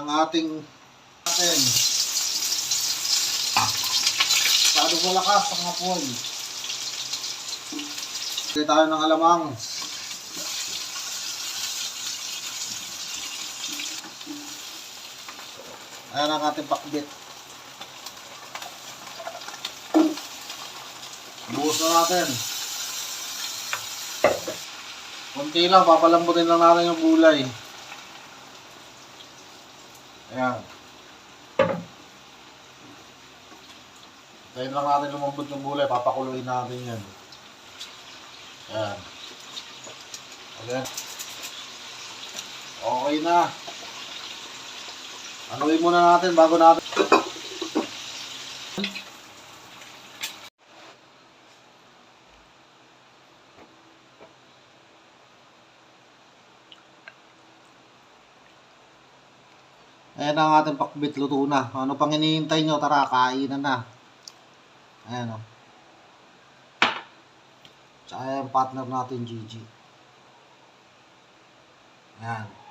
ang ating masyadong malakas ang apoy. Lagay tayo ng alamang. Ayan ang ating pakbit. Buhos na natin. Kunti lang, papalambutin lang natin yung gulay. Ayan. Tayo lang natin lumambot yung gulay, papakuluin natin yan. Ayan. Ayan. Okay na. Anuin muna natin bago natin. Ayan ang ating pakbit, luto na. Ano pang hinihintay nyo? Tara, kainan na. Ayan o. Tsaka yung partner natin, Gigi. Ayan.